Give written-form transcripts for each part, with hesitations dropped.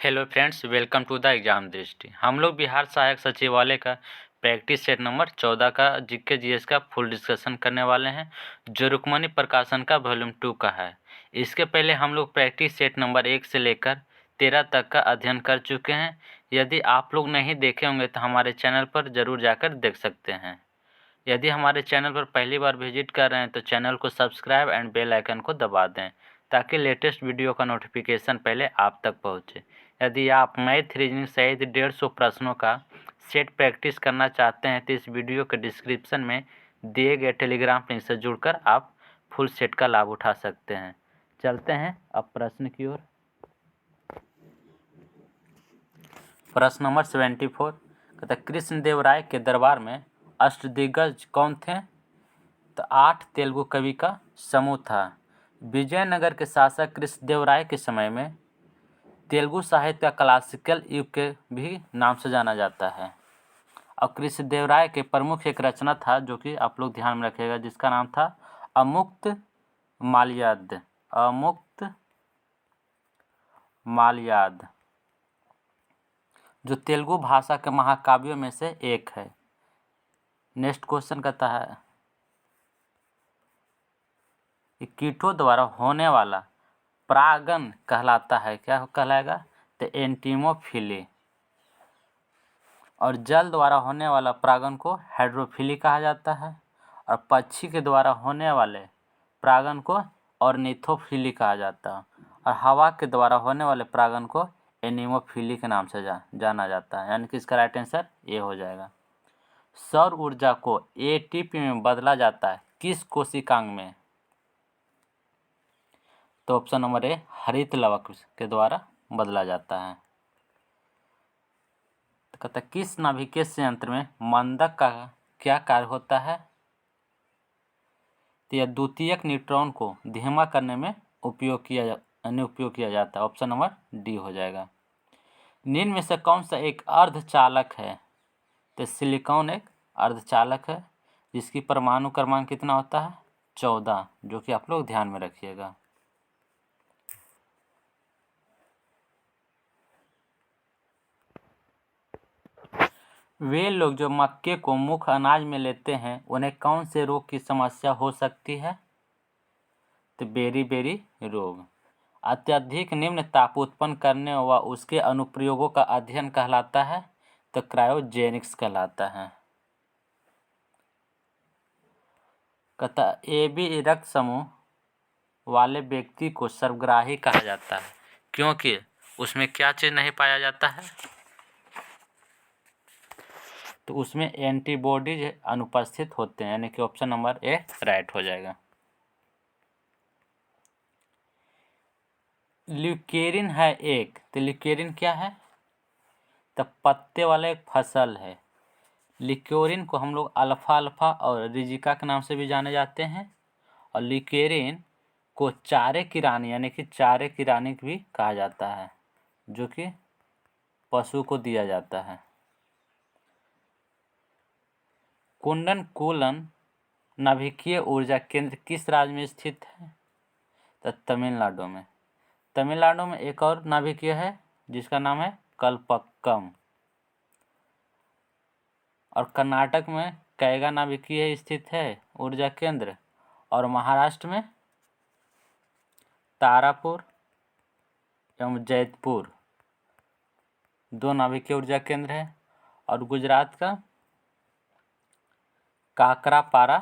Hello friends, welcome to the exam Drishti. हम लोग बिहार सहायक सचिवालय का प्रैक्टिस सेट नंबर 14 का जीके जीएस का फुल डिस्कशन करने वाले हैं, जो रुक्मणी प्रकाशन का वॉल्यूम 2 का है। इसके पहले हम लोग प्रैक्टिस सेट नंबर 1 से लेकर 13 तक का अध्ययन कर चुके हैं। यदि आप लोग नहीं देखे होंगे तो हमारे चैनल पर ज़रूर जाकर देख सकते हैं। यदि हमारे चैनल पर पहली बार विजिट कर रहे हैं तो चैनल को सब्सक्राइब एंड बेल आइकन को दबा दें, ताकि लेटेस्ट वीडियो का नोटिफिकेशन पहले आप तक पहुंचे। यदि आप मैथ रीजनिंग सहित 150 प्रश्नों का सेट प्रैक्टिस करना चाहते हैं तो इस वीडियो के डिस्क्रिप्शन में दिए गए टेलीग्राम लिंक से जुड़कर आप फुल सेट का लाभ उठा सकते हैं। चलते हैं अब प्रश्न की ओर। प्रश्न नंबर 74 कहता है, कृष्णदेवराय के दरबार में अष्टदिग्गज कौन थे? तो 8 तेलुगु कवि का समूह था। विजयनगर के शासक कृष्णदेवराय के समय में तेलुगु साहित्य का क्लासिकल युग के भी नाम से जाना जाता है। और कृष्णदेवराय के प्रमुख एक रचना था जो कि आप लोग ध्यान में रखिएगा, जिसका नाम था अमुक्त माल्याद। अमुक्त माल्याद जो तेलुगु भाषा के महाकाव्यों में से एक है। नेक्स्ट क्वेश्चन कहता है, कीटों द्वारा होने वाला परागन कहलाता है, क्या कहलाएगा? तो एंटीमोफिली। और जल द्वारा होने वाला परागन को हाइड्रोफिली कहा जाता है। और पक्षी के द्वारा होने वाले परागन को ऑर्निथोफिली कहा जाता है। और हवा के द्वारा होने वाले परागन को एनीमोफिली के नाम से जाना जाता है। यानी कि इसका राइट आंसर ये हो जाएगा। सौर ऊर्जा को एटीपी में बदला जाता है किस कोशिकांग में? तो ऑप्शन नंबर ए हरित लवक के द्वारा बदला जाता है। तो कहता है, किस नाभिकीय संयंत्र में मंदक का क्या कार्य होता है? तो यह द्वितीयक न्यूट्रॉन को धीमा करने में उपयोग किया जाता है। ऑप्शन नंबर डी हो जाएगा। निम्न में से कौन सा एक अर्धचालक है? तो सिलिकॉन एक अर्धचालक है, जिसकी परमाणु क्रमांक कितना होता है? 14, जो कि आप लोग ध्यान में रखिएगा। वे लोग जो मक्के को मुख्य अनाज में लेते हैं उन्हें कौन से रोग की समस्या हो सकती है? तो बेरी रोग। अत्यधिक निम्न ताप उत्पन्न करने व उसके अनुप्रयोगों का अध्ययन कहलाता है, तो क्रायोजेनिक्स कहलाता है। कहता AB रक्त समूह वाले व्यक्ति को सर्वग्राही कहा जाता है, क्योंकि उसमें क्या चीज नहीं पाया जाता है? तो उसमें एंटीबॉडीज अनुपस्थित होते हैं, यानी कि ऑप्शन नंबर ए राइट हो जाएगा। ल्यूकेरिन है एक, तो ल्यूकेरिन क्या है? तो पत्ते वाला एक फसल है। ल्यूकेरिन को हम लोग अल्फा और रिजिका के नाम से भी जाने जाते हैं। और ल्यूकेरिन को चारे की रानी यानी कि चारे की रानी भी कहा जाता है, जो कि पशु को दिया जाता है। कुंडनकुलन नाभिकीय ऊर्जा केंद्र किस राज्य में स्थित है? तो तमिलनाडु में। तमिलनाडु में एक और नाभिकीय है जिसका नाम है कल्पक्कम। और कर्नाटक में कैगा नाभिकीय स्थित है ऊर्जा केंद्र। और महाराष्ट्र में तारापुर एवं जैतपुर दो नाभिकीय ऊर्जा केंद्र है। और गुजरात का काकरापारा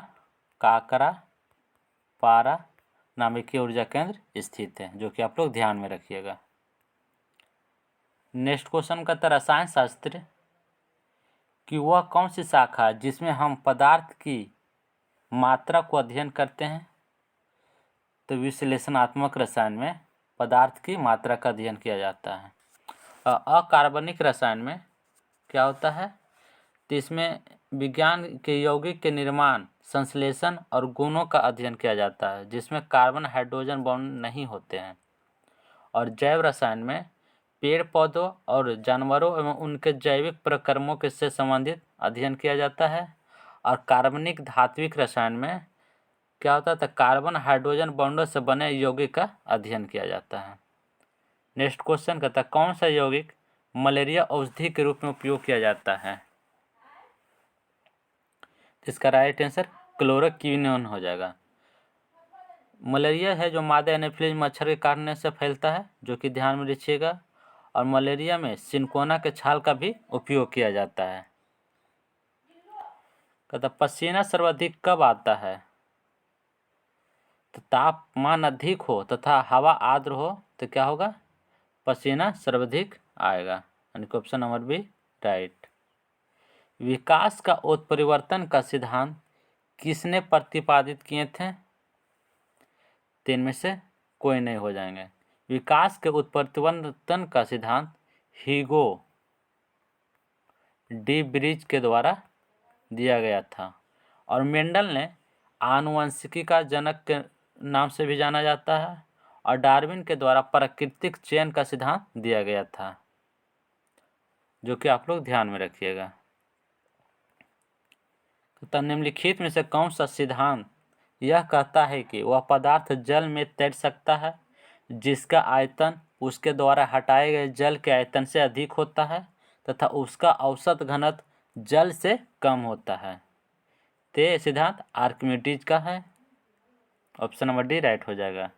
नाभिकीय ऊर्जा केंद्र स्थित है, जो कि आप लोग ध्यान में रखिएगा। नेक्स्ट क्वेश्चन का रसायन शास्त्र कि वह कौन सी शाखा है जिसमें हम पदार्थ की मात्रा को अध्ययन करते हैं? तो विश्लेषणात्मक रसायन में पदार्थ की मात्रा का अध्ययन किया जाता है। अकार्बनिक रसायन में क्या होता है? तो इसमें विज्ञान के यौगिक के निर्माण, संश्लेषण और गुणों का अध्ययन किया जाता है, जिसमें कार्बन हाइड्रोजन बॉन्ड नहीं होते हैं। और जैव रसायन में पेड़ पौधों और जानवरों एवं उनके जैविक प्रक्रमों के से संबंधित अध्ययन किया जाता है। और कार्बनिक धात्विक रसायन में क्या होता है? तो कार्बन हाइड्रोजन बॉन्डों से बने यौगिक का अध्ययन किया जाता है। नेक्स्ट क्वेश्चन कहता है कौन सा यौगिक मलेरिया औषधि के रूप में उपयोग किया जाता है? इसका राइट आंसर क्लोरोक्विनोन हो जाएगा। मलेरिया है जो मादा एनोफिलीज मच्छर के काटने से फैलता है, जो कि ध्यान में रखिएगा। और मलेरिया में सिनकोना के छाल का भी उपयोग किया जाता है। कहता पसीना सर्वाधिक कब आता है? तो तापमान अधिक हो तथा हवा आर्द्र हो तो क्या होगा? पसीना सर्वाधिक आएगा, यानी कि ऑप्शन नंबर बी राइट। विकास का उत्परिवर्तन का सिद्धांत किसने प्रतिपादित किए थे? तीन में से कोई नहीं हो जाएंगे। विकास के उत्परिवर्तन का सिद्धांत ह्यूगो डी ब्रिज के द्वारा दिया गया था। और मेंडल ने आनुवंशिकी का जनक के नाम से भी जाना जाता है। और डार्विन के द्वारा प्राकृतिक चयन का सिद्धांत दिया गया था, जो कि आप लोग ध्यान में रखिएगा। तो निम्नलिखित में से कौन सा सिद्धांत यह कहता है कि वह पदार्थ जल में तैर सकता है जिसका आयतन उसके द्वारा हटाए गए जल के आयतन से अधिक होता है तथा उसका औसत घनत्व जल से कम होता है? तो ये सिद्धांत आर्किमिडीज का है। ऑप्शन नंबर डी राइट हो जाएगा।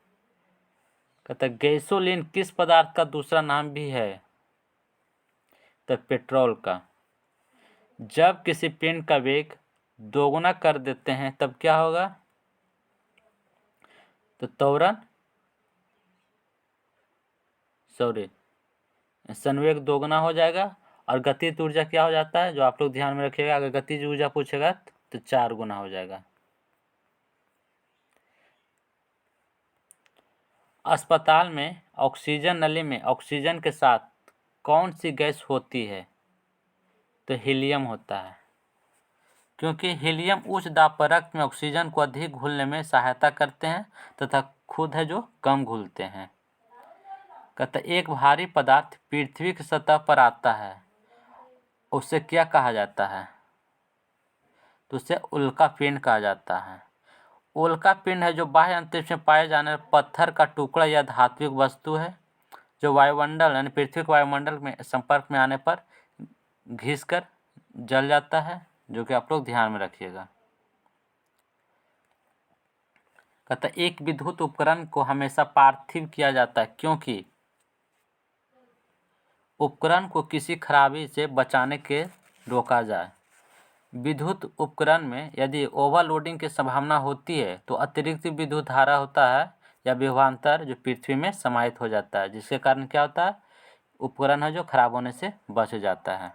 कहता गैसोलीन किस पदार्थ का दूसरा नाम भी है? तो पेट्रोल का। जब किसी पिंड का वेग दोगुना कर देते हैं तब क्या होगा? तो त्वरण संवेग दोगुना हो जाएगा। और गतिज ऊर्जा क्या हो जाता है, जो आप लोग ध्यान में रखिएगा, अगर गतिज ऊर्जा पूछेगा तो 4 गुना हो जाएगा। अस्पताल में ऑक्सीजन नली में ऑक्सीजन के साथ कौन सी गैस होती है? तो हीलियम होता है, क्योंकि हीलियम उच्च दाब पर रक्त में ऑक्सीजन को अधिक घुलने में सहायता करते हैं तथा खुद है जो कम घुलते हैं। कहता एक भारी पदार्थ पृथ्वी की सतह पर आता है, उसे क्या कहा जाता है? तो उसे उल्का पिंड कहा जाता है। उल्का पिंड है जो बाह्य अंतरिक्ष में पाए जाने वाले पत्थर का टुकड़ा या धात्विक वस्तु है, जो वायुमंडल यानी पृथ्वी के वायुमंडल में संपर्क में आने पर घिसकर जल जाता है, जो कि आप लोग ध्यान में रखिएगा। कहता एक विद्युत उपकरण को हमेशा पार्थिव किया जाता है क्योंकि उपकरण को किसी खराबी से बचाने के रोका जाए। विद्युत उपकरण में यदि ओवरलोडिंग की संभावना होती है तो अतिरिक्त विद्युत धारा होता है या विभवांतर जो पृथ्वी में समाहित हो जाता है, जिसके कारण क्या होता है? उपकरण है जो खराब होने से बच जाता है।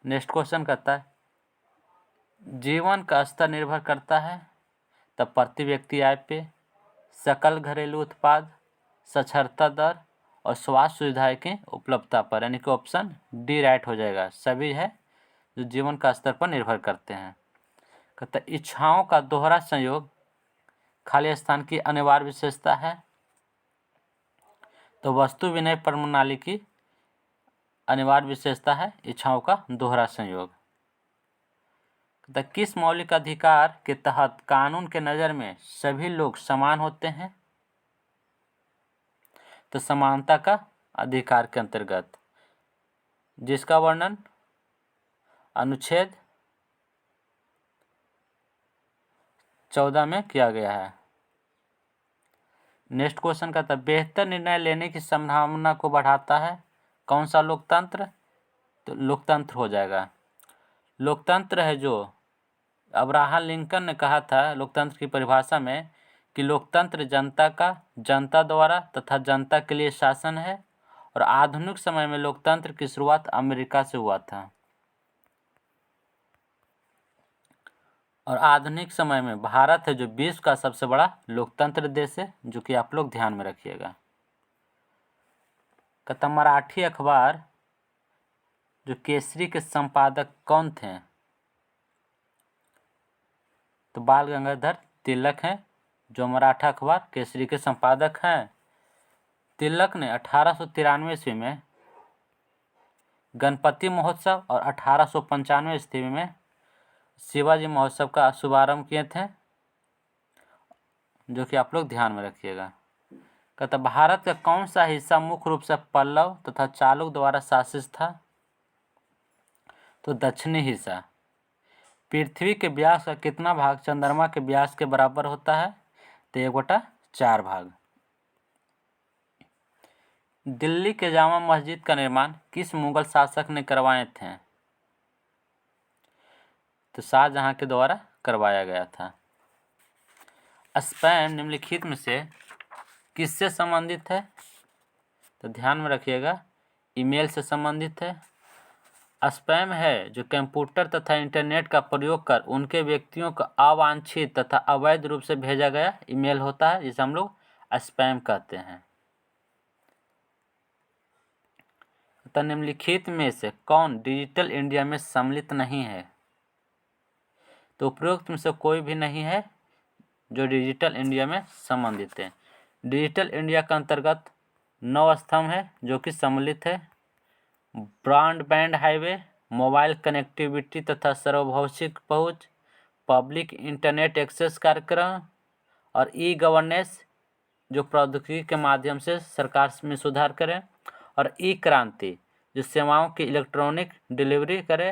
नेक्स्ट क्वेश्चन कहता है जीवन का स्तर निर्भर करता है तब प्रति व्यक्ति आय पे, सकल घरेलू उत्पाद, साक्षरता दर और स्वास्थ्य सुविधाएं की उपलब्धता पर, यानी कि ऑप्शन डी राइट हो जाएगा। सभी है जो जीवन का स्तर पर निर्भर करते हैं। कहता इच्छाओं का दोहरा संयोग खाली स्थान की अनिवार्य विशेषता है। तो वस्तु विनय प्रणाली की अनिवार्य विशेषता है इच्छाओं का दोहरा संयोग। कहता किस मौलिक अधिकार के तहत कानून के नज़र में सभी लोग समान होते हैं? तो समानता का अधिकार के अंतर्गत, जिसका वर्णन अनुच्छेद 14 में किया गया है। नेक्स्ट क्वेश्चन कहता है बेहतर निर्णय लेने की संभावना को बढ़ाता है कौन सा लोकतंत्र? तो लोकतंत्र हो जाएगा। लोकतंत्र है जो अब्राहम लिंकन ने कहा था लोकतंत्र की परिभाषा में कि लोकतंत्र जनता का जनता द्वारा तथा जनता के लिए शासन है। और आधुनिक समय में लोकतंत्र की शुरुआत अमेरिका से हुआ था। और आधुनिक समय में भारत है जो विश्व का सबसे बड़ा लोकतंत्र देश है, जो कि आप लोग ध्यान में रखिएगा। कहता मराठी अखबार जो केसरी के संपादक कौन थे? तो बाल गंगाधर तिलक हैं जो मराठा अखबार केसरी के संपादक हैं। तिलक ने 1893 ईस्वी में गणपति महोत्सव और 1895 ईस्वी में शिवाजी महोत्सव का शुभारंभ किए थे, जो कि आप लोग ध्यान में रखिएगा। कहता भारत का कौन सा हिस्सा मुख्य रूप से पल्लव तथा चालुक द्वारा शासित था? तो दक्षिणी हिस्सा। पृथ्वी के व्यास का कितना भाग चंद्रमा के व्यास के बराबर होता है? तो 1/4 भाग। दिल्ली के जामा मस्जिद का निर्माण किस मुगल शासक ने करवाए थे? तो शाहजहां के द्वारा करवाया गया था। स्पैम निम्नलिखित में से किससे संबंधित है? तो ध्यान में रखिएगा, ईमेल से संबंधित है। स्पैम है जो कंप्यूटर तथा इंटरनेट का प्रयोग कर उनके व्यक्तियों को अवांछित तथा अवैध रूप से भेजा गया ईमेल होता है, जिसे हम लोग स्पैम कहते हैं। तो निम्नलिखित में से कौन डिजिटल इंडिया में सम्मिलित नहीं है? तो उपरोक्त में से कोई भी नहीं है जो डिजिटल इंडिया में संबंधित है। डिजिटल इंडिया के अंतर्गत 9 स्तंभ है जो कि सम्मिलित है। ब्रॉडबैंड हाईवे, मोबाइल कनेक्टिविटी तथा सर्वभौमिक पहुंच, पब्लिक इंटरनेट एक्सेस कार्यक्रम और ई गवर्नेंस जो प्रौद्योगिकी के माध्यम से सरकार में सुधार करे, और ई क्रांति जो सेवाओं की इलेक्ट्रॉनिक डिलीवरी करे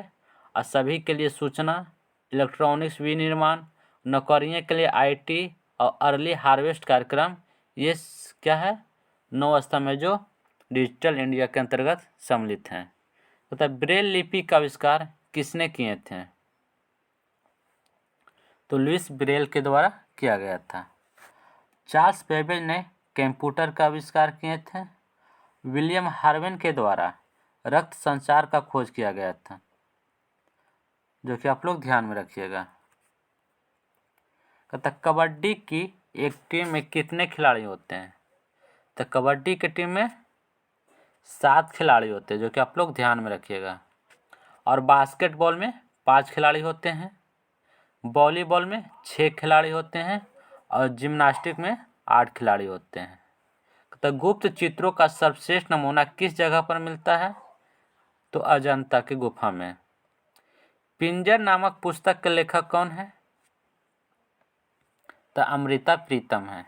और सभी के लिए सूचना, इलेक्ट्रॉनिक्स विनिर्माण, नौकरियों के लिए आईटी और अर्ली हार्वेस्ट कार्यक्रम, ये क्या है? 9 स्तंभ है जो डिजिटल इंडिया के अंतर्गत सम्मिलित हैं। तथा ब्रेल लिपि का आविष्कार किसने किए थे? तो लुइस ब्रेल के द्वारा किया गया था। चार्ल्स बेबेज ने कंप्यूटर का आविष्कार किए थे। विलियम हार्वेन के द्वारा रक्त संचार का खोज किया गया था, जो कि आप लोग ध्यान में रखिएगा। कहता कबड्डी की एक टीम में कितने खिलाड़ी होते हैं? तो कबड्डी की टीम में 7 खिलाड़ी होते हैं, जो कि आप लोग ध्यान में रखिएगा। और बास्केटबॉल में 5 खिलाड़ी होते हैं, वॉलीबॉल में 6 खिलाड़ी होते हैं और जिम्नास्टिक में 8 खिलाड़ी होते हैं। तो गुप्त चित्रों का सर्वश्रेष्ठ नमूना किस जगह पर मिलता है? तो अजंता की गुफा में। पिंजर नामक पुस्तक के लेखक कौन है? तो अमृता प्रीतम है।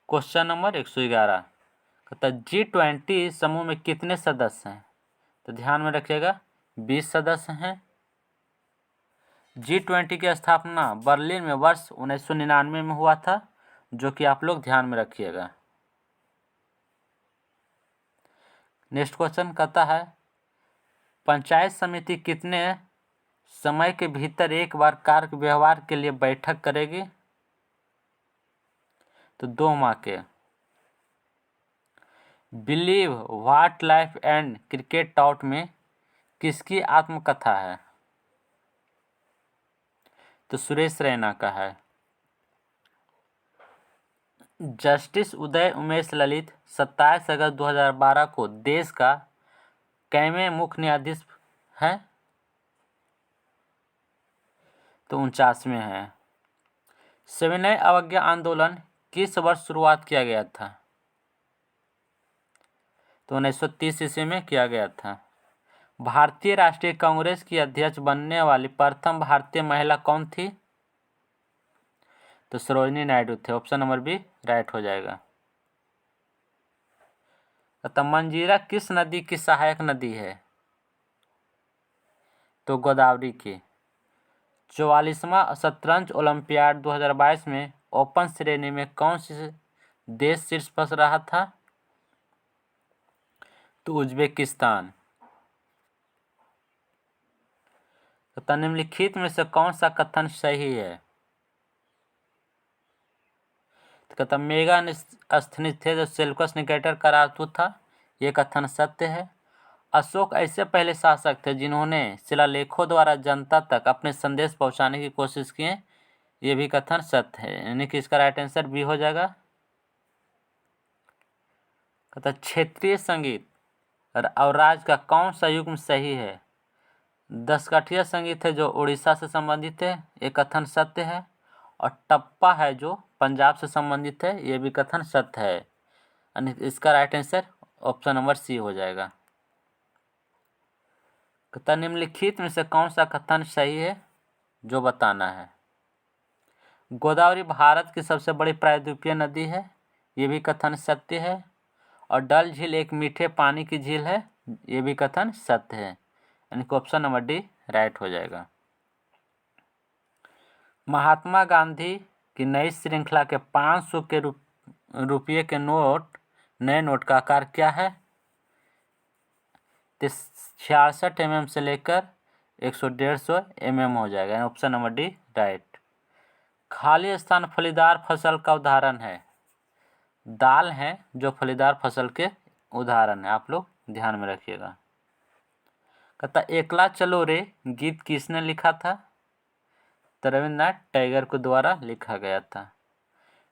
क्वेश्चन नंबर 111 कहता G20 समूह में कितने सदस्य हैं? तो ध्यान में रखिएगा 20 सदस्य हैं। G20 की स्थापना बर्लिन में वर्ष 1999 में हुआ था, जो कि आप लोग ध्यान में रखिएगा। नेक्स्ट क्वेश्चन कहता है पंचायत समिति कितने समय के भीतर एक बार कार्य व्यवहार के लिए बैठक करेगी? तो 2 माह के। Believe what life and cricket taut में किसकी आत्मकथा है? तो सुरेश रैना का है। जस्टिस उदय उमेश ललित 27 अगस्त 2012 को देश का कैवें मुख्य न्यायाधीश है? तो 49वें हैं। सविनय अवज्ञा आंदोलन किस वर्ष शुरुआत किया गया था? तो 1930 ईस्वी में किया गया था। भारतीय राष्ट्रीय कांग्रेस की अध्यक्ष बनने वाली प्रथम भारतीय महिला कौन थी? तो सरोजिनी नायडू थे। ऑप्शन नंबर बी राइट हो जाएगा। तो मंजीरा किस नदी की सहायक नदी है? तो गोदावरी की। 44वां शतरंज ओलंपियाड 2022 में ओपन श्रेणी में कौन सी देश शीर्ष पर रहा था? तो उज्बेकिस्तान। तो निम्नलिखित में से कौन सा कथन सही है? तो कहता मेगास्थनीज थे जो सेल्यूकस निकेटर का राजदूत था, ये कथन सत्य है। अशोक ऐसे पहले शासक थे जिन्होंने शिलालेखों द्वारा जनता तक अपने संदेश पहुंचाने की कोशिश की, ये भी कथन सत्य है, यानी कि इसका राइट आंसर बी हो जाएगा। कहता क्षेत्रीय संगीत और राज का कौन सा युग्म सही है? 10 संगीत है जो उड़ीसा से संबंधित है, ये कथन सत्य है। और टप्पा है जो पंजाब से संबंधित है, ये भी कथन सत्य है, यानी इसका right answer option number c हो जाएगा। कहता निम्नलिखित में से कौन सा कथन सही है जो बताना है? गोदावरी भारत की सबसे बड़ी प्रायद्वीपीय नदी है, ये भी कथन सत्य है। और डल झील एक मीठे पानी की झील है, ये भी कथन सत्य है, यानी कि ऑप्शन नंबर डी राइट हो जाएगा। महात्मा गांधी की नई श्रृंखला के 500 के रुपये के नए नोट का आकार क्या है? 66 mm से लेकर 100-150 mm हो जाएगा, ऑप्शन नंबर डी राइट। खाली स्थान फलीदार फसल का उदाहरण है। दाल है जो फलीदार फसल के उदाहरण है, आप लोग ध्यान में रखिएगा। कहता एकला चलो रे गीत किसने लिखा था? तो रविन्द्रनाथ टैगोर के द्वारा लिखा गया था।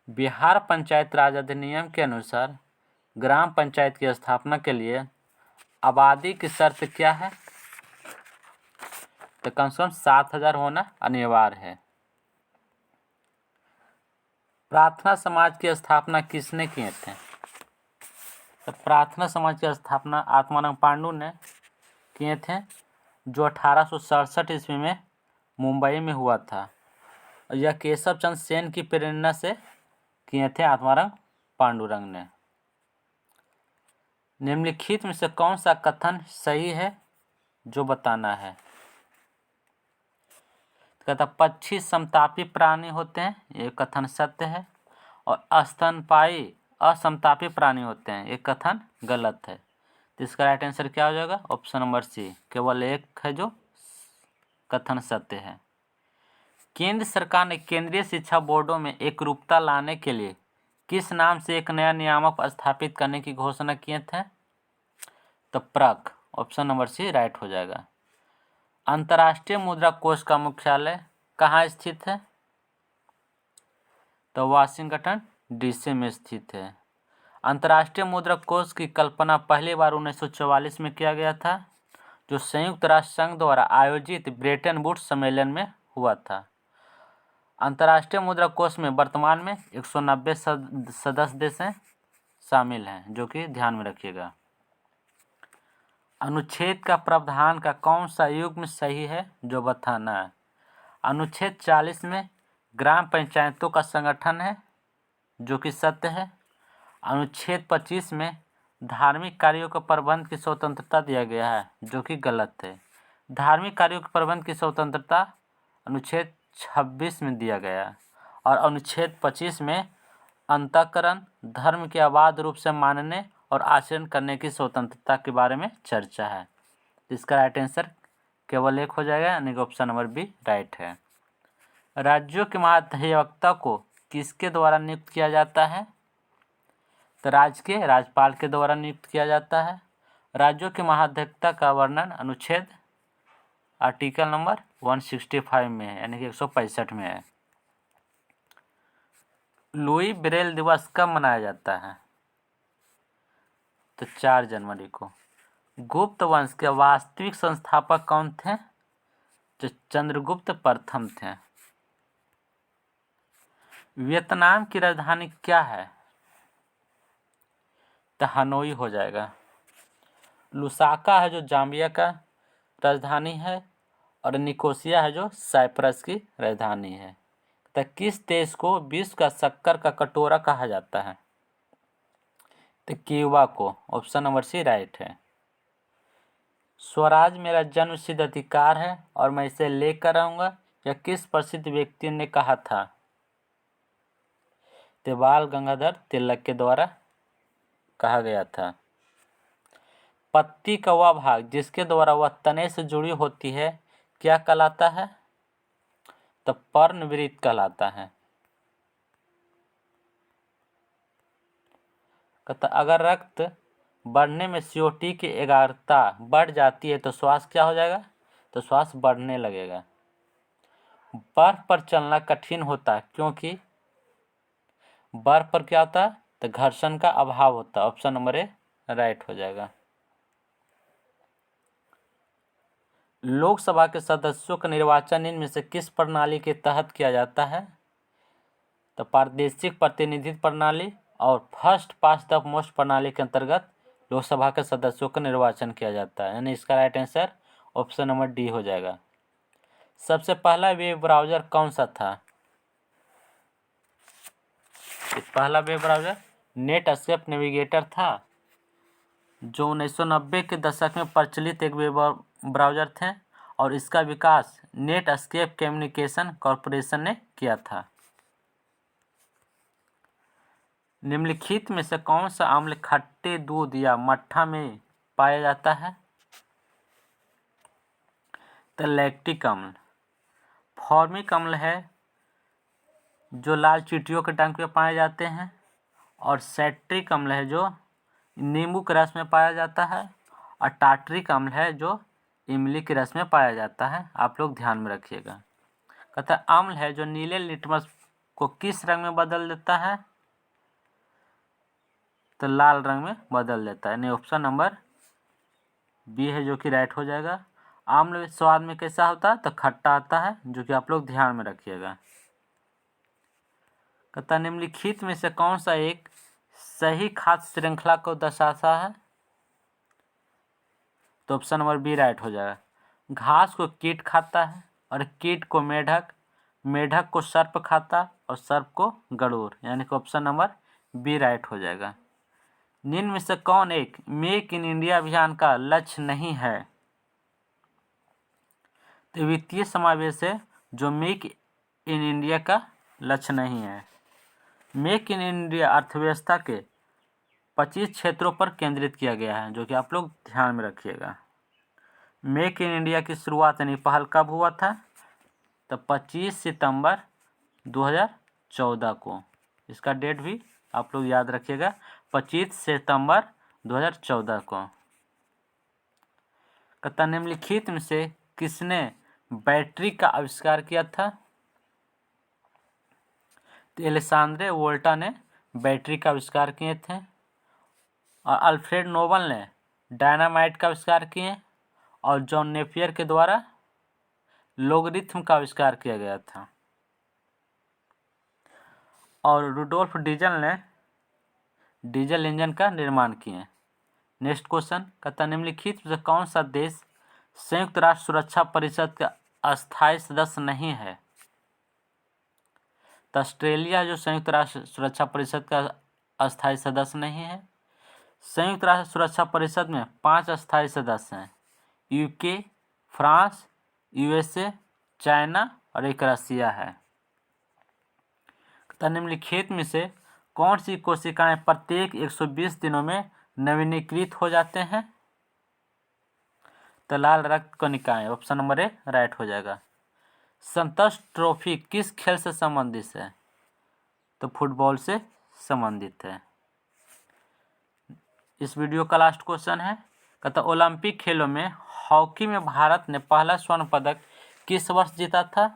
बिहार पंचायत राज अधिनियम के अनुसार ग्राम पंचायत की स्थापना के लिए आबादी की शर्त क्या है? तो कम से कम 7,000 होना अनिवार्य है। प्रार्थना समाज की स्थापना किसने किए थे? तो प्रार्थना समाज की स्थापना आत्माराम पांडु ने किए थे, जो 1867 ईस्वी में मुंबई में हुआ था। और यह केशव चंद्र सेन की प्रेरणा से किए थे आत्माराम पांडुरंग ने। निम्नलिखित में से कौन सा कथन सही है जो बताना है? कहता पक्षी समतापी प्राणी होते हैं, ये कथन सत्य है। और स्तनपायी असमतापी प्राणी होते हैं, ये कथन गलत है। तो इसका राइट आंसर क्या हो जाएगा? ऑप्शन नंबर सी, केवल एक है जो कथन सत्य है। केंद्र सरकार ने केंद्रीय शिक्षा बोर्डों में एकरूपता लाने के लिए किस नाम से एक नया नियामक स्थापित करने की घोषणा किए थे? तो प्रक, ऑप्शन नंबर सी राइट हो जाएगा। अंतर्राष्ट्रीय मुद्रा कोष का मुख्यालय कहाँ स्थित है? तो वाशिंगटन डीसी में स्थित है। अंतर्राष्ट्रीय मुद्रा कोष की कल्पना पहली बार 1944 में किया गया था, जो संयुक्त राष्ट्र संघ द्वारा आयोजित ब्रेटन वुड्स सम्मेलन में हुआ था। अंतर्राष्ट्रीय मुद्रा कोष में वर्तमान में 190 सदस्य देश शामिल हैं, जो कि ध्यान में रखिएगा। अनुच्छेद का प्रावधान का कौन सा युग्म सही है जो बताना है? अनुच्छेद 40 में ग्राम पंचायतों का संगठन है, जो कि सत्य है। अनुच्छेद 25 में धार्मिक कार्यों के प्रबंध की स्वतंत्रता दिया गया है, जो कि गलत है। धार्मिक कार्यों के प्रबंध की स्वतंत्रता अनुच्छेद 26 में दिया गया है। और अनुच्छेद 25 में अंतःकरण धर्म के अबाध रूप से मानने और आचरण करने की स्वतंत्रता के बारे में चर्चा है। इसका राइट आंसर केवल एक हो जाएगा, यानी कि ऑप्शन नंबर बी राइट है। राज्यों के महाधिवक्ता को किसके द्वारा नियुक्त किया जाता है? तो राज्य के राज्यपाल के द्वारा नियुक्त किया जाता है। राज्यों के महाधिवक्ता का वर्णन अनुच्छेद आर्टिकल नंबर 165 में है, यानी कि 165 में है। लुई ब्रेल दिवस कब मनाया जाता है? तो 4 जनवरी को। गुप्त वंश के वास्तविक संस्थापक कौन थे? जो चंद्रगुप्त प्रथम थे। वियतनाम की राजधानी क्या है? तो हनोई हो जाएगा। लुसाका है जो जाम्बिया का राजधानी है, और निकोसिया है जो साइप्रस की राजधानी है। तो किस देश को विश्व का शक्कर का कटोरा कहा जाता है? तो क्यूबा को, ऑप्शन नंबर सी राइट है। स्वराज मेरा जन्मसिद्ध अधिकार है और मैं इसे लेकर आऊंगा, यह किस प्रसिद्ध व्यक्ति ने कहा था? तो बाल गंगाधर तिलक के द्वारा कहा गया था। पत्ती का वह भाग जिसके द्वारा वह तने से जुड़ी होती है क्या कहलाता है? तो पर्णवृत्त कहलाता है। कहता अगर रक्त बढ़ने में CO2 की एकाग्रता बढ़ जाती है तो श्वास क्या हो जाएगा? तो श्वास बढ़ने लगेगा। बर्फ पर चलना कठिन होता है क्योंकि बर्फ पर क्या होता है? तो घर्षण का अभाव होता है, ऑप्शन नंबर ए राइट हो जाएगा। लोकसभा के सदस्यों का निर्वाचन इनमें से किस प्रणाली के तहत किया जाता है? तो प्रादेशिक प्रतिनिधित्व प्रणाली और फर्स्ट पास्ट द मोस्ट प्रणाली के अंतर्गत लोकसभा के सदस्यों का निर्वाचन किया जाता है, यानी इसका right answer option number D हो जाएगा। सबसे पहला वेब ब्राउज़र कौन सा था? पहला वेब ब्राउज़र नेटस्केप नेविगेटर था, जो 1990 के दशक में प्रचलित एक वेब ब्राउज़र थे और इसका विकास नेटस्केप कम्युनिकेशन कॉरपोरेशन ने किया था। निम्नलिखित में से कौन सा अम्ल खट्टे दूध या मट्ठा में पाया जाता है? तो लैक्टिक अम्ल। फॉर्मिक अम्ल है जो लाल चींटियों के डंक में पाए जाते हैं, और सैट्रिक अम्ल है जो नींबू के रस में पाया जाता है, और टार्टरिक अम्ल है जो इमली के रस में पाया जाता है। आप लोग ध्यान में रखिएगा। कहता है अम्ल है जो नीले लिटमस को किस रंग में बदल देता है? तो लाल रंग में बदल देता है, यानी ऑप्शन नंबर बी है जो कि राइट हो जाएगा। अम्ल स्वाद में कैसा होता है? तो खट्टा आता है, जो कि आप लोग ध्यान में रखिएगा। कहता निम्नलिखित में से कौन सा एक सही खाद्य श्रृंखला को दर्शाता है? तो ऑप्शन नंबर बी राइट हो जाएगा। घास को कीट खाता है और कीट को मेढक, मेढक को सर्प खाता और सर्प को गरुड़, यानी कि ऑप्शन नंबर बी राइट हो जाएगा। निम्न में से कौन एक मेक इन इंडिया अभियान का लक्ष्य नहीं है? तो वित्तीय समावेश है जो मेक इन इंडिया का लक्ष्य नहीं है। मेक इन इंडिया अर्थव्यवस्था के 25 क्षेत्रों पर केंद्रित किया गया है, जो कि आप लोग ध्यान में रखिएगा। मेक इन इंडिया की शुरुआत यानी पहल कब हुआ था? तो 25 सितंबर 2014 को। इसका डेट भी आप लोग याद रखिएगा, 25 सितंबर 2014 को। कहता निम्नलिखित में से किसने बैटरी का आविष्कार किया था? तो एलेक्सांद्रे वोल्टा ने बैटरी का आविष्कार किए थे, और अल्फ्रेड नोबल ने डायनामाइट का आविष्कार किए, और जॉन नेपियर के द्वारा लोगरिथम का आविष्कार किया गया था, और रुडोल्फ डीजल ने डीजल इंजन का निर्माण किए। नेक्स्ट क्वेश्चन कहता निम्नलिखित में से कौन सा देश संयुक्त राष्ट्र सुरक्षा परिषद का अस्थायी सदस्य नहीं है? तो ऑस्ट्रेलिया जो संयुक्त राष्ट्र सुरक्षा परिषद का अस्थायी सदस्य नहीं है। संयुक्त राष्ट्र सुरक्षा परिषद में 5 अस्थायी सदस्य हैं, यूके, फ्रांस, यूएसए, चाइना और एक रसिया है। तो निम्नलिखित में से कौन सी कोशिकाएं प्रत्येक 120 दिनों में नवीनीकृत हो जाते हैं? तो लाल रक्त कणिकाएं, ऑप्शन नंबर ए राइट हो जाएगा। संतोष ट्रॉफी किस खेल से संबंधित है? तो फुटबॉल से संबंधित है। इस वीडियो का लास्ट क्वेश्चन है, कहता ओलंपिक खेलों में हॉकी में भारत ने पहला स्वर्ण पदक किस वर्ष जीता था?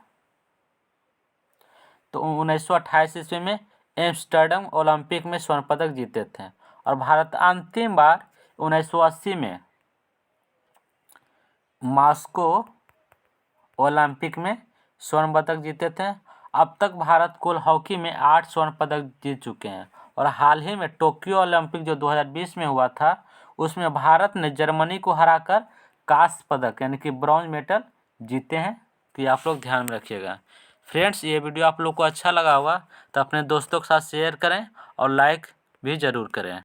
तो 1928 ईस्वी में एम्स्टर्डम ओलंपिक में स्वर्ण पदक जीते थे, और भारत अंतिम बार 1980 में मॉस्को ओलंपिक में स्वर्ण पदक जीते थे। अब तक भारत कुल हॉकी में 8 स्वर्ण पदक जीत चुके हैं, और हाल ही में टोक्यो ओलंपिक जो 2020 में हुआ था, उसमें भारत ने जर्मनी को हराकर कांस्य पदक यानी कि ब्रॉन्ज मेडल जीते हैं। तो ये आप लोग ध्यान में रखिएगा। फ्रेंड्स, ये वीडियो आप लोग को अच्छा लगा होगा तो अपने दोस्तों के साथ शेयर करें और लाइक भी ज़रूर करें।